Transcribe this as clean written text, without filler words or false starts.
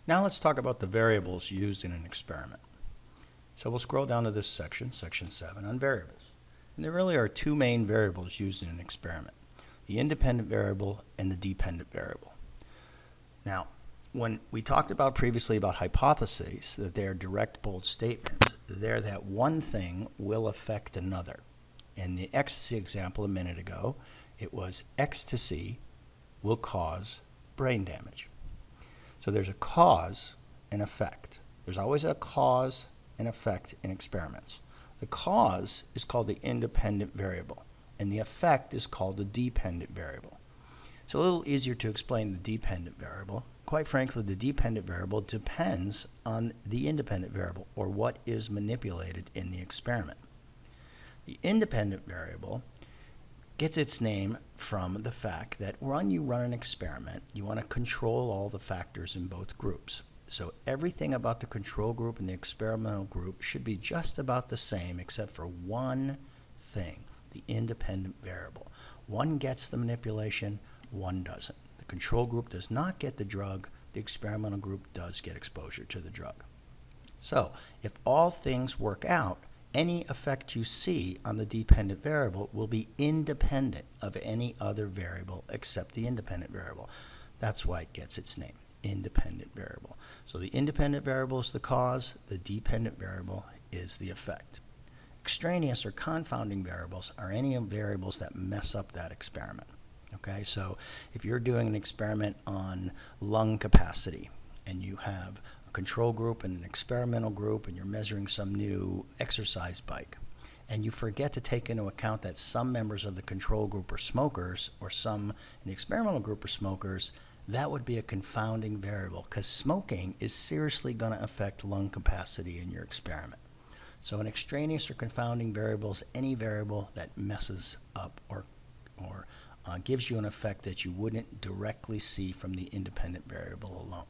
Now let's talk about the variables used in an experiment. So we'll scroll down to this section, section 7, on variables. And there really are two main variables used in an experiment, the independent variable and the dependent variable. Now, when we talked about previously about hypotheses, that they are direct bold statements, they're that one thing will affect another. In the ecstasy example a minute ago, it was ecstasy will cause brain damage. So there's a cause and effect. There's always a cause and effect in experiments. The cause is called the independent variable, and the effect is called the dependent variable. It's a little easier to explain the dependent variable. Quite frankly, the dependent variable depends on the independent variable, or what is manipulated in the experiment. The independent variable gets its name from the fact that when you run an experiment, you want to control all the factors in both groups. So everything about the control group and the experimental group should be just about the same except for one thing, the independent variable. One gets the manipulation, one doesn't. The control group does not get the drug, the experimental group does get exposure to the drug. So if all things work out, any effect you see on the dependent variable will be independent of any other variable except the independent variable. That's why it gets its name, independent variable. So the independent variable is the cause, the dependent variable is the effect. Extraneous or confounding variables are any variables that mess up that experiment. Okay, so if you're doing an experiment on lung capacity and you have control group and an experimental group, and you're measuring some new exercise bike, and you forget to take into account that some members of the control group are smokers or some in the experimental group are smokers, that would be a confounding variable, because smoking is seriously going to affect lung capacity in your experiment. So an extraneous or confounding variable is any variable that messes up or gives you an effect that you wouldn't directly see from the independent variable alone.